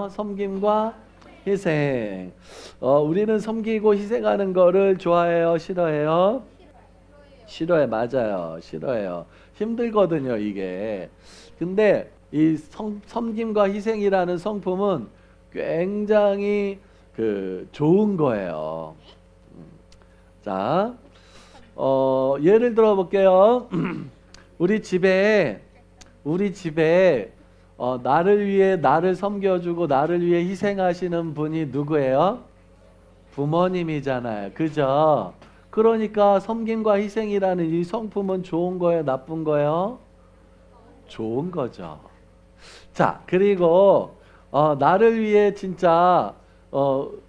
뭐예요? 섬김과 희생. 우리는 섬기고 희생하는 거를 좋아해요? 싫어해요? 싫어해. 맞아요. 싫어해요. 힘들거든요, 이게. 근데 이 섬김과 희생이라는 성품은 굉장히 좋은 거예요. 자, 예를 들어 볼게요. 우리 집에 나를 위해 나를 섬겨주고 나를 위해 희생하시는 분이 누구예요? 부모님이잖아요. 그죠? 그러니까 섬김과 희생이라는 이 성품은 좋은 거예요? 나쁜 거예요? 좋은 거죠. 자, 그리고 나를 위해 진짜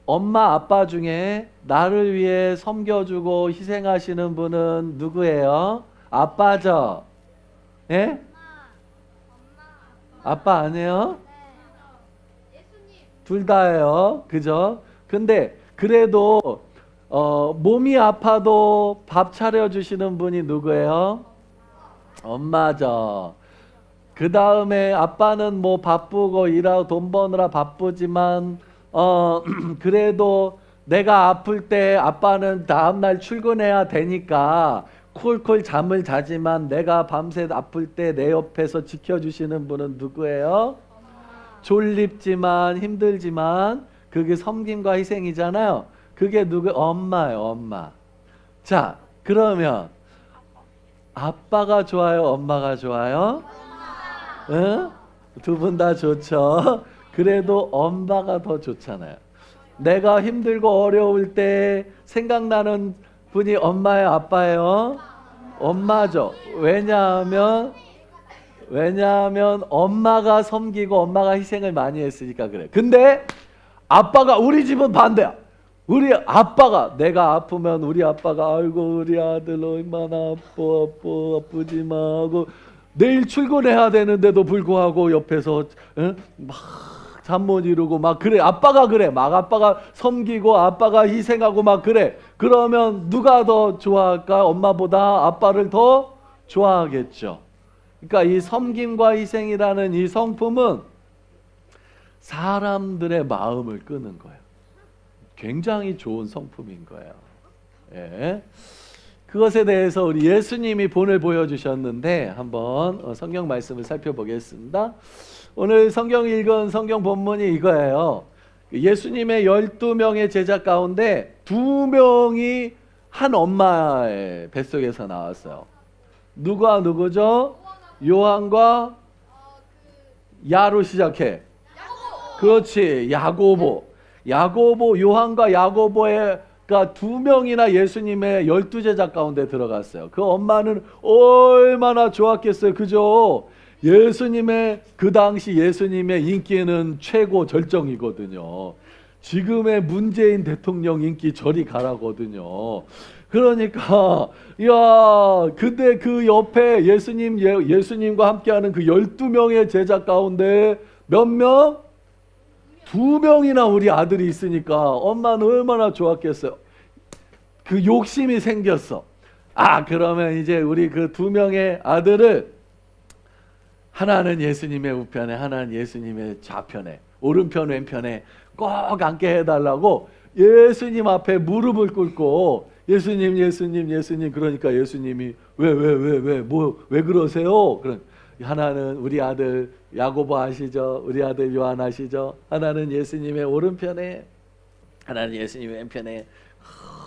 엄마 아빠 중에 나를 위해 섬겨주고 희생하시는 분은 누구예요? 아빠죠? 예? 아빠 아니에요? 둘 다예요. 그죠? 근데 그래도 몸이 아파도 밥 차려주시는 분이 누구예요? 엄마죠. 그 다음에 아빠는 뭐 바쁘고 일하고 돈 버느라 바쁘지만 그래도 내가 아플 때 아빠는 다음날 출근해야 되니까 콜콜 잠을 자지만 내가 밤새 아플 때 내 옆에서 지켜주시는 분은 누구예요? 졸립지만 힘들지만 그게 섬김과 희생이잖아요. 그게 누구? 엄마예요. 엄마. 자, 그러면 아빠가 좋아요? 엄마가 좋아요? 응? 두 분 다 좋죠. 그래도 엄마가 더 좋잖아요. 내가 힘들고 어려울 때 생각나는 분이 엄마예요? 아빠예요? 엄마죠. 왜냐하면 엄마가 섬기고 엄마가 희생을 많이 했으니까 그래. 근데 아빠가 우리 집은 반대야. 우리 아빠가 내가 아프면 우리 아빠가 아이고 우리 아들 얼마나 아프지 마 하고 내일 출근해야 되는데도 불구하고 옆에서 막 잠 못 이루고 막 그래. 아빠가 그래. 막 아빠가 섬기고 아빠가 희생하고 막 그래. 그러면 누가 더 좋아할까? 엄마보다 아빠를 더 좋아하겠죠. 그러니까 이 섬김과 희생이라는 이 성품은 사람들의 마음을 끄는 거예요. 굉장히 좋은 성품인 거예요. 예. 그것에 대해서 우리 예수님이 본을 보여주셨는데 한번 성경 말씀을 살펴보겠습니다. 오늘 성경 읽은 성경 본문이 이거예요. 예수님의 12명의 제자 가운데 2명이 한 엄마의 뱃속에서 나왔어요. 누가 누구죠? 요한과 야로 시작해. 그렇지. 야고보, 요한과 야고보가 2명이나 예수님의 12제자 가운데 들어갔어요. 그 엄마는 얼마나 좋았겠어요. 그죠? 예수님의 그 당시 예수님의 인기는 최고 절정이거든요. 지금의 문재인 대통령 인기 저리 가라거든요. 그러니까 근데 그 옆에 예수님과 함께하는 그 12명의 제자 가운데 몇 명? 2명이나 우리 아들이 있으니까 엄마는 얼마나 좋았겠어요. 그 욕심이 생겼어. 그러면 이제 우리 그 2명의 아들을 하나는 예수님의 우편에 하나는 예수님의 좌편에 오른편 왼편에 꼭 앉게 해달라고 예수님 앞에 무릎을 꿇고 예수님 그러니까 예수님이 왜 그러세요? 그런 하나는 우리 아들 야고보 아시죠? 우리 아들 요한 아시죠? 하나는 예수님의 오른편에 하나는 예수님의 왼편에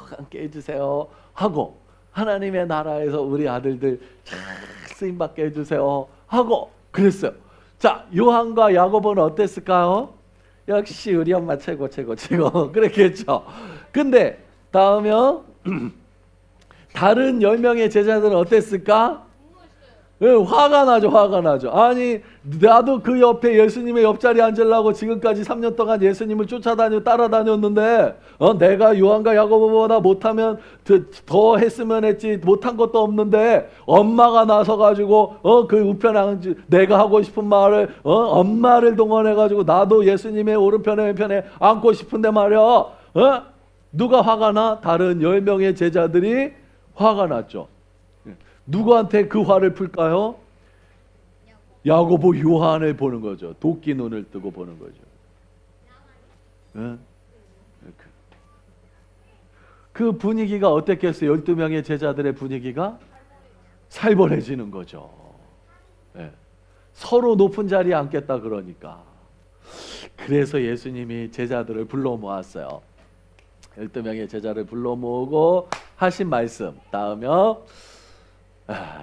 함께 해주세요 하고 하나님의 나라에서 우리 아들들 잘 쓰임받게 해주세요 하고 그랬어요. 자, 요한과 야고보는 어땠을까요? 역시 우리 엄마 최고 그랬겠죠. 근데 다음요 다른 10명의 제자들은 어땠을까? 화가 나죠. 아니 나도 그 옆에 예수님의 옆자리에 앉으려고 지금까지 3년 동안 예수님을 따라다녔는데 내가 요한과 야고보보다 못하면 더 했으면 했지 못한 것도 없는데 엄마가 나서가지고 그 우편에 앉지 내가 하고 싶은 말을 엄마를 동원해가지고 나도 예수님의 오른편에 왼편에 앉고 싶은데 말이야 누가 화가 나? 다른 10명의 제자들이 화가 났죠. 누구한테 그 화를 풀까요? 야고보 요한을 보는 거죠. 도끼 눈을 뜨고 보는 거죠. 응? 그 분위기가 어땠겠어요? 12명의 제자들의 분위기가 살벌해지는 거죠. 예. 서로 높은 자리에 앉겠다 그러니까. 그래서 예수님이 제자들을 불러 모았어요. 12명의 제자를 불러 모으고 하신 말씀. 다음요.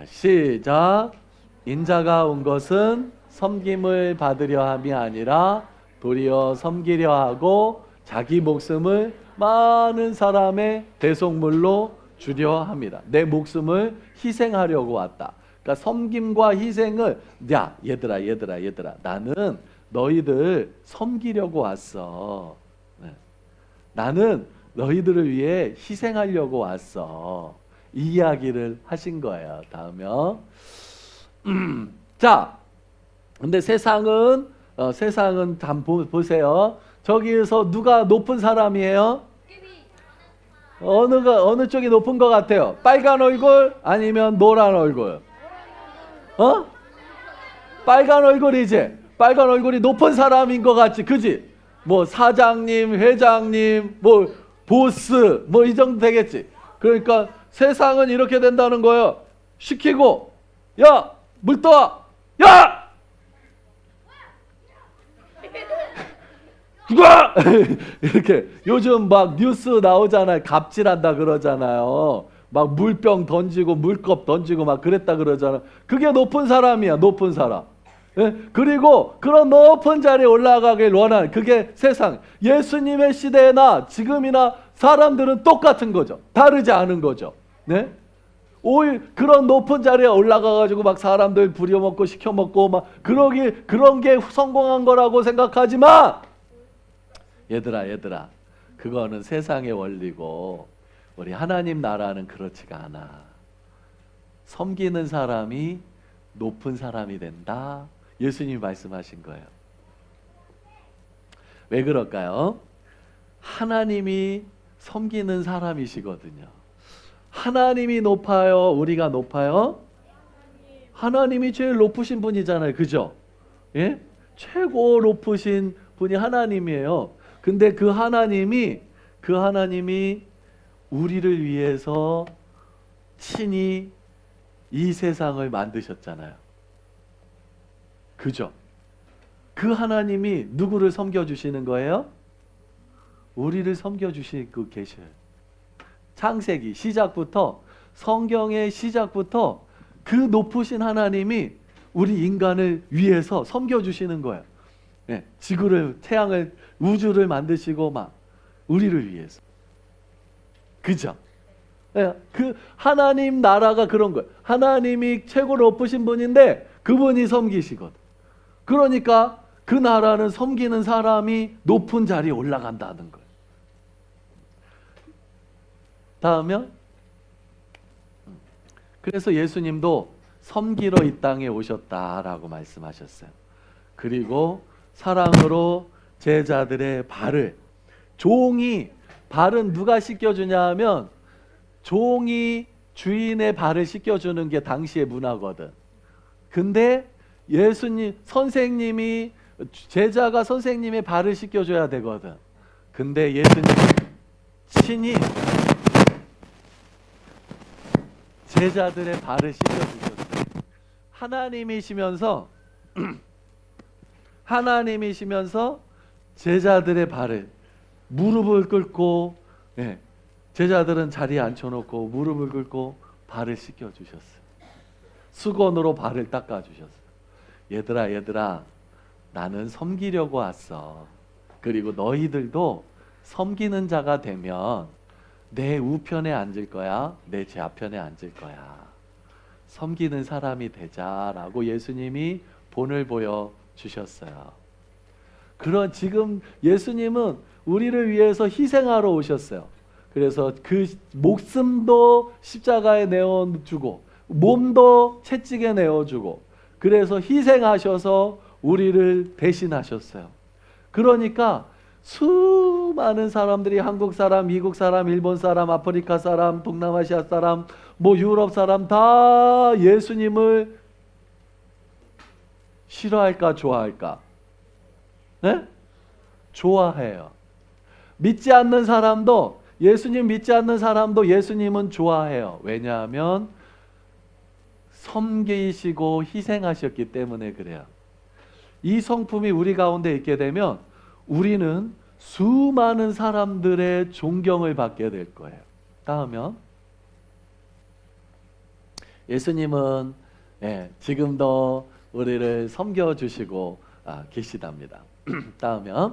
시작. 인자가 온 것은 섬김을 받으려 함이 아니라 도리어 섬기려 하고 자기 목숨을 많은 사람의 대속물로 주려 합니다. 내 목숨을 희생하려고 왔다. 그러니까 섬김과 희생을 야 얘들아 나는 너희들 섬기려고 왔어. 네. 나는 너희들을 위해 희생하려고 왔어. 이 이야기를 하신 거예요. 다음요. 자, 근데 세상은 한번 보세요. 저기에서 누가 높은 사람이에요? 어느 쪽이 높은 것 같아요? 빨간 얼굴 아니면 노란 얼굴? 빨간 얼굴이지. 빨간 얼굴이 높은 사람인 것 같지, 그지? 뭐 사장님, 회장님, 뭐 보스, 뭐 이 정도 되겠지. 그러니까 세상은 이렇게 된다는 거예요. 시키고, 야, 물 떠, 야, 누가 이렇게 요즘 막 뉴스 나오잖아요. 갑질한다 그러잖아요. 막 물병 던지고 물컵 던지고 막 그랬다 그러잖아요. 그게 높은 사람이야, 높은 사람. 예? 그리고 그런 높은 자리에 올라가길 원하는 그게 세상. 예수님의 시대나 지금이나 사람들은 똑같은 거죠. 다르지 않은 거죠. 네? 오히려 그런 높은 자리에 올라가가지고 막 사람들 부려먹고 시켜먹고 막 그런 게 성공한 거라고 생각하지 마. 얘들아, 그거는 세상의 원리고 우리 하나님 나라는 그렇지가 않아. 섬기는 사람이 높은 사람이 된다. 예수님이 말씀하신 거예요. 왜 그럴까요? 하나님이 섬기는 사람이시거든요. 하나님이 높아요? 우리가 높아요? 하나님이 제일 높으신 분이잖아요. 그죠? 예? 최고 높으신 분이 하나님이에요. 근데 그 하나님이 우리를 위해서 친히 이 세상을 만드셨잖아요. 그죠? 그 하나님이 누구를 섬겨주시는 거예요? 우리를 섬겨주시고 계셔요. 창세기 시작부터, 성경의 시작부터 그 높으신 하나님이 우리 인간을 위해서 섬겨주시는 거예요. 네, 지구를, 태양을, 우주를 만드시고 막 우리를 위해서. 그죠? 네, 그 하나님 나라가 그런 거예요. 하나님이 최고 높으신 분인데 그분이 섬기시거든. 그러니까 그 나라는 섬기는 사람이 높은 자리에 올라간다는 거예요. 다음은 그래서 예수님도 섬기러 이 땅에 오셨다라고 말씀하셨어요. 그리고 사랑으로 제자들의 발을, 발은 누가 씻겨주냐 하면 종이 주인의 발을 씻겨주는 게 당시의 문화거든. 근데 제자가 선생님의 발을 씻겨줘야 되거든. 근데 예수님이 친히 제자들의 발을 씻겨주셨어요. 하나님이시면서 제자들의 발을, 무릎을 꿇고, 네, 제자들은 자리에 앉혀놓고 무릎을 꿇고 발을 씻겨주셨어요. 수건으로 발을 닦아주셨어요. 얘들아, 나는 섬기려고 왔어. 그리고 너희들도 섬기는 자가 되면 내 우편에 앉을 거야, 내 좌편에 앉을 거야. 섬기는 사람이 되자라고 예수님이 본을 보여주셨어요. 지금 예수님은 우리를 위해서 희생하러 오셨어요. 그래서 그 목숨도 십자가에 내어주고 몸도 채찍에 내어주고, 그래서 희생하셔서 우리를 대신하셨어요. 그러니까 수많은 사람들이, 한국 사람, 미국 사람, 일본 사람, 아프리카 사람, 동남아시아 사람, 뭐 유럽 사람 다 예수님을 싫어할까 좋아할까? 네? 좋아해요. 믿지 않는 사람도, 예수님 믿지 않는 사람도 예수님은 좋아해요. 왜냐하면 섬기시고 희생하셨기 때문에 그래요. 이 성품이 우리 가운데 있게 되면 우리는 수많은 사람들의 존경을 받게 될 거예요. 다음은 예수님은 지금도 우리를 섬겨주시고 계시답니다. 다음은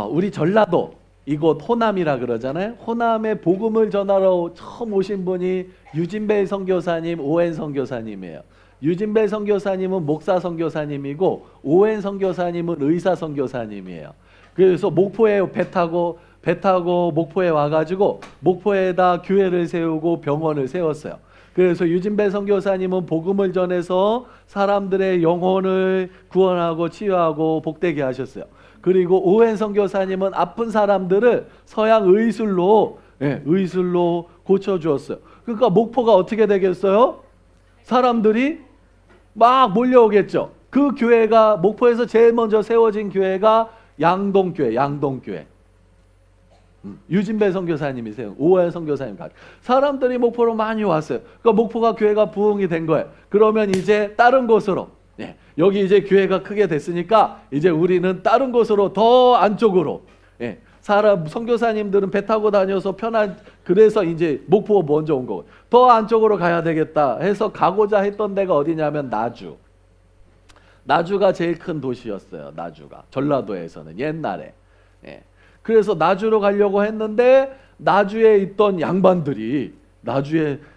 우리 전라도 이곳 호남이라 그러잖아요. 호남에 복음을 전하러 처음 오신 분이 유진배 선교사님, 오웬 선교사님이에요. 유진배 선교사님은 목사 선교사님이고 오웬 선교사님은 의사 선교사님이에요. 그래서 목포에 배 타고 목포에 와가지고 목포에다 교회를 세우고 병원을 세웠어요. 그래서 유진배 선교사님은 복음을 전해서 사람들의 영혼을 구원하고 치유하고 복되게 하셨어요. 그리고 오웬 선교사님은 아픈 사람들을 서양 의술로 고쳐주었어요. 그러니까 목포가 어떻게 되겠어요? 사람들이 막 몰려오겠죠. 그 교회가 목포에서 제일 먼저 세워진 교회가 양동교회. 유진배 선교사님이 세운 오웬 선교사님 같이 사람들이 목포로 많이 왔어요. 그러니까 목포가 교회가 부흥이 된 거예요. 그러면 이제 다른 곳으로 여기 이제 교회가 크게 됐으니까 이제 우리는 다른 곳으로 더 안쪽으로 사람 선교사님들은 배 타고 다녀서 그래서 이제 목포 먼저 온 거고 더 안쪽으로 가야 되겠다 해서 가고자 했던 데가 어디냐면 나주가 제일 큰 도시였어요. 나주가 전라도에서는 옛날에 그래서 나주로 가려고 했는데 나주에 있던 양반들이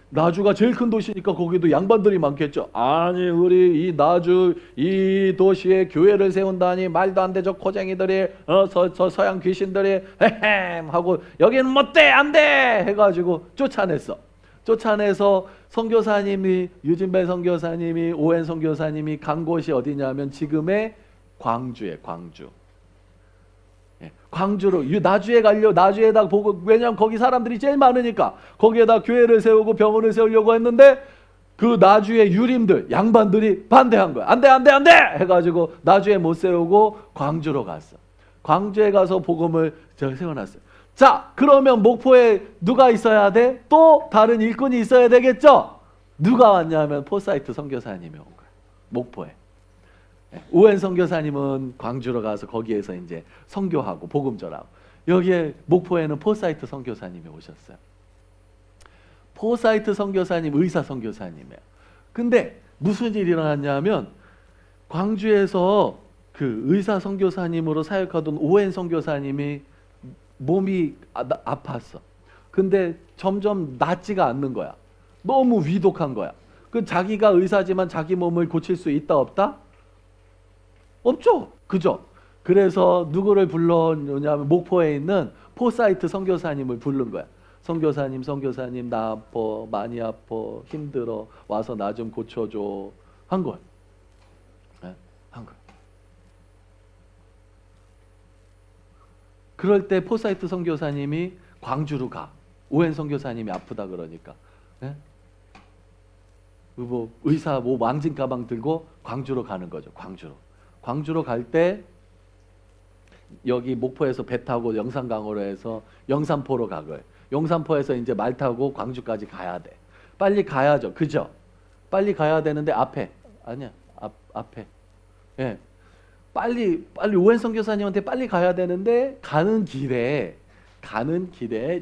나주가 제일 큰 도시니까 거기도 양반들이 많겠죠. 아니 우리 이 나주 이 도시에 교회를 세운다니 말도 안 돼. 저 코쟁이들이 서양 귀신들이 헤헴 하고 여기는 못돼 안돼 해가지고 쫓아내서 선교사님이 유진배 선교사님이 오웬 선교사님이 간 곳이 어디냐면 지금의 광주에 광주로 나주에다 보고 왜냐면 거기 사람들이 제일 많으니까 거기에다 교회를 세우고 병원을 세우려고 했는데 그 나주의 유림들 양반들이 반대한 거야. 안돼 해가지고 나주에 못 세우고 광주로 갔어. 광주에 가서 복음을 세워놨어요. 자 그러면 목포에 누가 있어야 돼? 또 다른 일꾼이 있어야 되겠죠. 누가 왔냐면 포사이트 선교사님이 온 거야. 목포에. 오웬 선교사님은 광주로 가서 거기에서 이제 선교하고 복음 전하고 여기에 목포에는 포사이트 선교사님이 오셨어요. 포사이트 선교사님 의사 선교사님이에요. 근데 무슨 일이 일어났냐면 광주에서 그 의사 선교사님으로 사역하던 오웬 선교사님이 몸이 아팠어. 근데 점점 낫지가 않는 거야. 너무 위독한 거야. 그 자기가 의사지만 자기 몸을 고칠 수 있다 없다? 없죠. 그죠? 그래서 누구를 불렀냐면 목포에 있는 포사이트 선교사님을 부른 거야. 선교사님 나 아파 많이 아파 힘들어 와서 나 좀 고쳐줘 한 거야. 한 거야. 그럴 때 포사이트 선교사님이 광주로 가. 오웬 선교사님이 아프다 그러니까. 의사 왕진 가방 들고 광주로 가는 거죠. 광주로 갈 때 여기 목포에서 배 타고 영산강으로 해서 영산포로 가고요. 영산포에서 이제 말 타고 광주까지 가야 돼. 빨리 가야죠. 그죠? 빨리 가야 되는데 앞에 빨리 오웬 선교사님한테 빨리 가야 되는데 가는 길에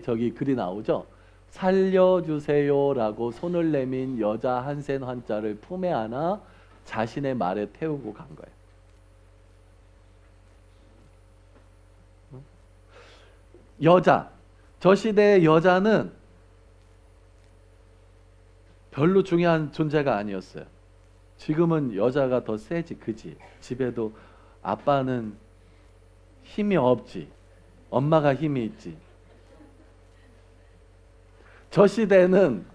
저기 글이 나오죠. 살려주세요라고 손을 내민 여자 한센 환자를 품에 안아 자신의 말에 태우고 간 거예요. 저 시대의 여자는 별로 중요한 존재가 아니었어요. 지금은 여자가 더 세지, 그지? 집에도 아빠는 힘이 없지. 엄마가 힘이 있지. 저 시대는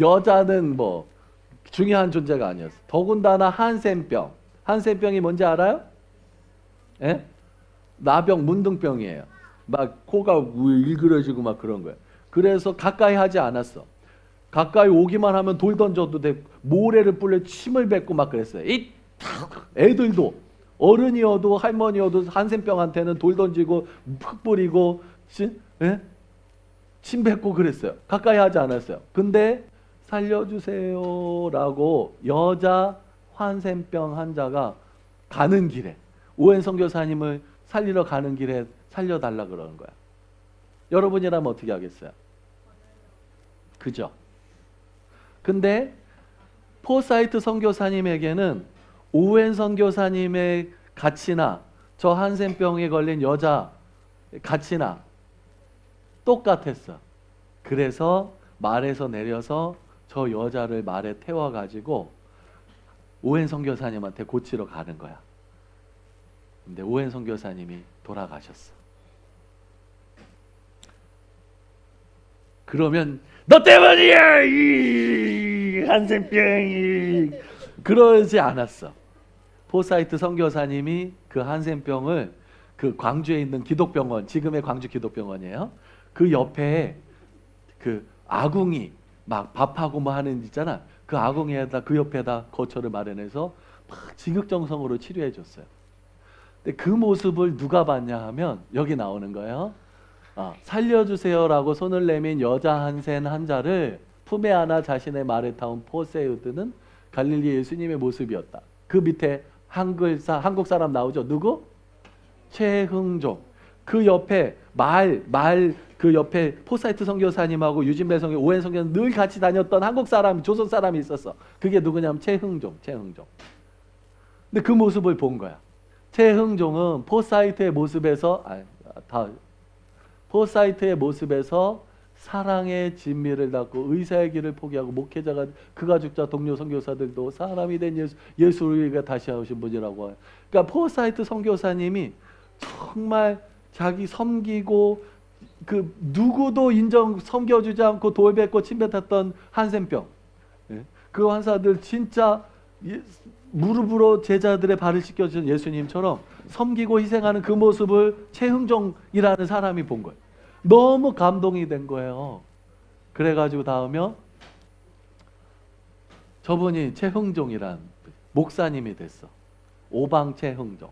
여자는 뭐 중요한 존재가 아니었어. 더군다나 한센병이 뭔지 알아요? 나병, 문둥병이에요. 막 코가 일그러지고 막 그런 거예요. 그래서 가까이 하지 않았어. 가까이 오기만 하면 돌 던져도 돼. 모래를 뿌려 침을 뱉고 막 그랬어요. 애들도 어른이어도 할머니여도 한센병한테는 돌 던지고 흙 뿌리고 예? 침 뱉고 그랬어요. 가까이 하지 않았어요. 근데 살려주세요라고 여자 한센병 환자가 가는 길에 오웬 선교사님을 살리러 가는 길에 살려달라 그러는 거야. 여러분이라면 어떻게 하겠어요? 그죠? 근데 포사이트 선교사님에게는 오웬 선교사님의 가치나 저 한센병에 걸린 여자 가치나 똑같았어. 그래서 말에서 내려서 저 여자를 말에 태워가지고 오웬 선교사님한테 고치러 가는 거야. 근데 오웬 선교사님이 돌아가셨어. 그러면 너 때문이야 이 한센병이 그러지 않았어. 포사이트 선교사님이 그 한센병을 그 광주에 있는 기독병원, 지금의 광주 기독병원이에요. 그 옆에 그 아궁이 막 밥하고 뭐 하는 데 있잖아. 그 아궁이에다 그 옆에다 거처를 마련해서 막 지극정성으로 치료해 줬어요. 근데 그 모습을 누가 봤냐 하면 여기 나오는 거예요. 살려주세요라고 손을 내민 여자 한센 환자를 품에 안아 자신의 말에 타온 포세우드는 갈릴리 예수님의 모습이었다. 그 밑에 한국 사람 나오죠. 누구? 최흥종. 그 옆에 그 옆에 포사이트 선교사님하고 유진배 선교, 오웬 선교사님 늘 같이 다녔던 한국 사람, 조선 사람이 있었어. 그게 누구냐면 최흥종. 근데 그 모습을 본 거야. 최흥종은 포사이트의 모습에서 사랑의 진미를 닫고 의사의 길을 포기하고 목회자가 그 가족자 동료 선교사들도 사람이 된 예수를 다시 하신 분이라고 해요. 그러니까 포사이트 선교사님이 정말 자기 섬기고 그 누구도 섬겨주지 않고 돌뱉고 침뱉었던 한센병, 그 환사들 진짜 무릎으로 제자들의 발을 씻겨주신 예수님처럼 섬기고 희생하는 그 모습을 최흥종이라는 사람이 본 거예요. 너무 감동이 된 거예요. 그래가지고 다음에 저분이 최흥종이란 목사님이 됐어. 오방 최흥종.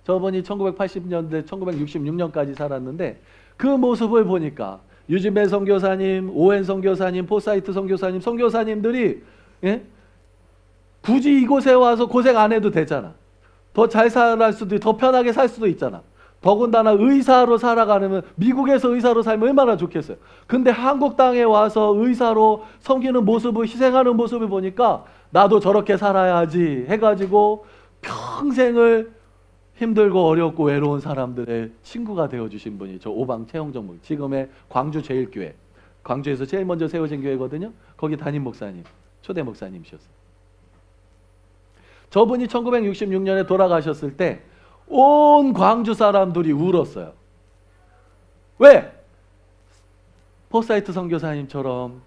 저분이 1980년대 1966년까지 살았는데 그 모습을 보니까 유진배 선교사님, 오웬 선교사님, 포사이트 선교사님, 선교사님들이 굳이 이곳에 와서 고생 안 해도 되잖아. 더 잘 살 수도 있고 더 편하게 살 수도 있잖아. 더군다나 의사로 살아가려면 미국에서 의사로 살면 얼마나 좋겠어요. 근데 한국 땅에 와서 의사로 섬기는 모습을 희생하는 모습을 보니까 나도 저렇게 살아야지 해가지고 평생을 힘들고 어렵고 외로운 사람들의 친구가 되어주신 분이 저 오방 최흥종 목, 지금의 광주 제일교회, 광주에서 제일 먼저 세워진 교회거든요. 거기 담임 목사님, 초대 목사님이셨어요. 저분이 1966년에 돌아가셨을 때 온 광주 사람들이 울었어요. 왜? 포사이트 선교사님처럼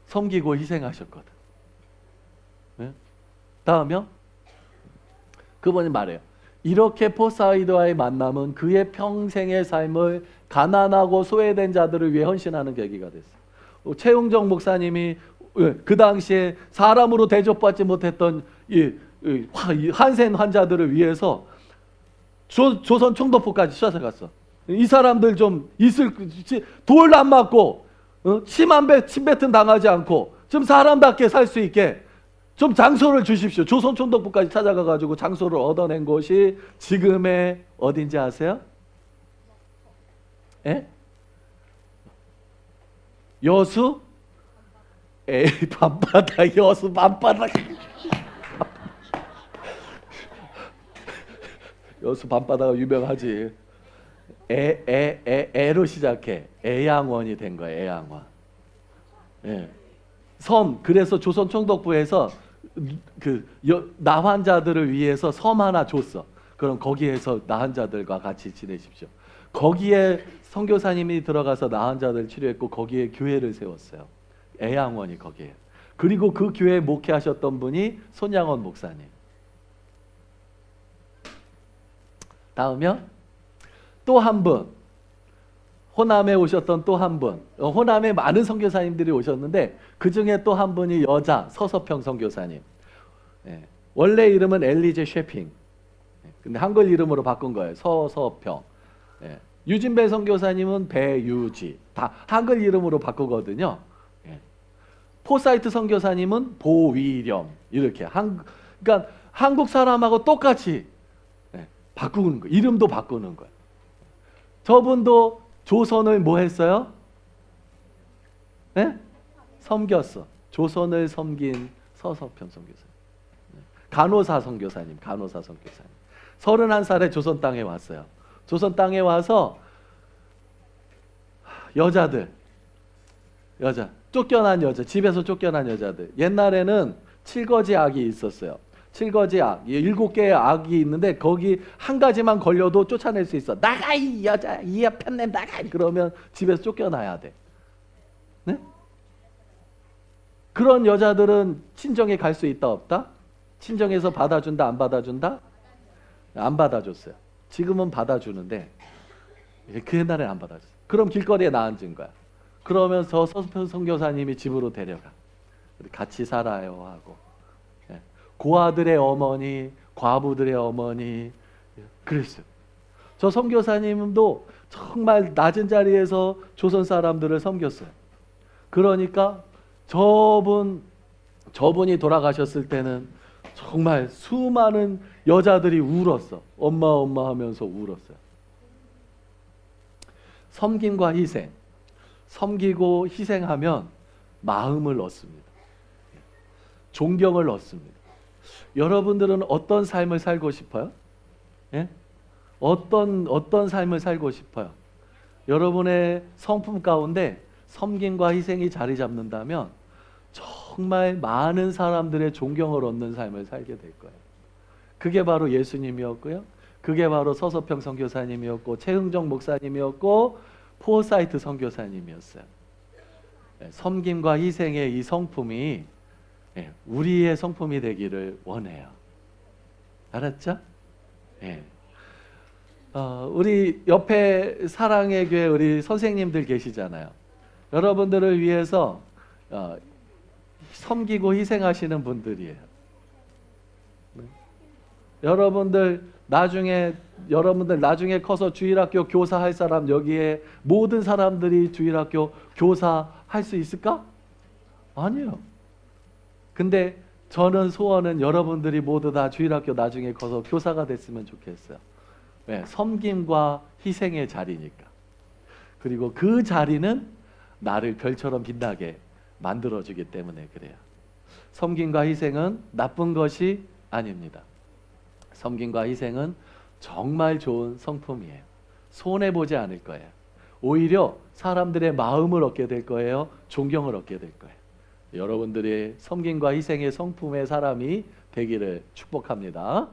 섬기고 희생하셨거든. 네? 다음에 그분이 말해요. 이렇게 포사이드와의 만남은 그의 평생의 삶을 가난하고 소외된 자들을 위해 헌신하는 계기가 됐어요. 최흥정 목사님이 그 당시에 사람으로 대접받지 못했던 이 한센 환자들을 위해서 조선 총독부까지 쫓아갔어. 이 사람들 좀 돌 안 맞고 침 뱉은 당하지 않고 좀 사람답게 살 수 있게 좀 장소를 주십시오. 조선 총독부까지 찾아가가지고 장소를 얻어낸 곳이 지금의 어딘지 아세요? 예? 여수? 에이 밤바다 여수 밤바다 여수 밤바다가 유명하지. 애로 시작해. 애양원이 된 거야. 애양원. 예. 섬. 그래서 조선 총독부에서 나 환자들을 위해서 섬 하나 줬어. 그럼 거기에서 나 환자들과 같이 지내십시오. 거기에 선교사님이 들어가서 나 환자들 치료했고 거기에 교회를 세웠어요. 애양원이 거기에. 그리고 그 교회에 목회하셨던 분이 손양원 목사님. 다음에 또 한 분, 호남에 오셨던 또 한 분, 호남에 많은 선교사님들이 오셨는데 그 중에 또 한 분이 여자 서서평 선교사님. 원래 이름은 엘리제 쉐핑. 근데 한글 이름으로 바꾼 거예요. 서서평. 예. 유진배 선교사님은 배유지. 다 한글 이름으로 바꾸거든요. 예. 포사이트 선교사님은 보위렴. 이렇게 그러니까 한국 사람하고 똑같이 바꾸는 거예요. 이름도 바꾸는 거예요. 저분도 조선을 뭐 했어요? 네? 섬겼어. 조선을 섬긴 서서평 선교사님. 간호사 선교사님. 31살에 조선 땅에 왔어요. 조선 땅에 와서 쫓겨난 여자, 집에서 쫓겨난 여자들. 옛날에는 7거지 악이 있었어요. 7거지 악, 7개의 악이 있는데 거기 한 가지만 걸려도 쫓아낼 수 있어. 나가 이 여자, 이 편냄 나가. 그러면 집에서 쫓겨나야 돼. 네? 그런 여자들은 친정에 갈 수 있다 없다? 친정에서 받아준다 안 받아준다? 안 받아줬어요. 지금은 받아주는데 그 옛날에 안 받아줬어요. 그럼 길거리에 나앉은 거야. 그러면서 서서평 선교사님이 집으로 데려가. 같이 살아요 하고. 고아들의 어머니, 과부들의 어머니 그랬어요. 저 선교사님도 정말 낮은 자리에서 조선 사람들을 섬겼어요. 그러니까 저분이 돌아가셨을 때는 정말 수많은 여자들이 울었어. 엄마 엄마 하면서 울었어요. 섬김과 희생. 섬기고 희생하면 마음을 얻습니다. 존경을 얻습니다. 여러분들은 어떤 삶을 살고 싶어요? 예? 어떤 삶을 살고 싶어요? 여러분의 성품 가운데 섬김과 희생이 자리 잡는다면 정말 많은 사람들의 존경을 얻는 삶을 살게 될 거예요. 그게 바로 예수님이었고요. 그게 바로 서서평 선교사님이었고 최흥정 목사님이었고 포사이트 선교사님이었어요. 섬김과 희생의 이 성품이 우리의 성품이 되기를 원해요. 알았죠? 우리 옆에 사랑의 교회 우리 선생님들 계시잖아요. 여러분들을 위해서 섬기고 희생하시는 분들이에요. 여러분들 나중에 커서 주일학교 교사할 사람 여기에 모든 사람들이 주일학교 교사할 수 있을까? 아니요. 근데 저는 소원은 여러분들이 모두 다 주일학교 나중에 커서 교사가 됐으면 좋겠어요. 왜? 섬김과 희생의 자리니까. 그리고 그 자리는 나를 별처럼 빛나게 만들어주기 때문에 그래요. 섬김과 희생은 나쁜 것이 아닙니다. 섬김과 희생은 정말 좋은 성품이에요. 손해보지 않을 거예요. 오히려 사람들의 마음을 얻게 될 거예요. 존경을 얻게 될 거예요. 여러분들의 섬김과 희생의 성품의 사람이 되기를 축복합니다.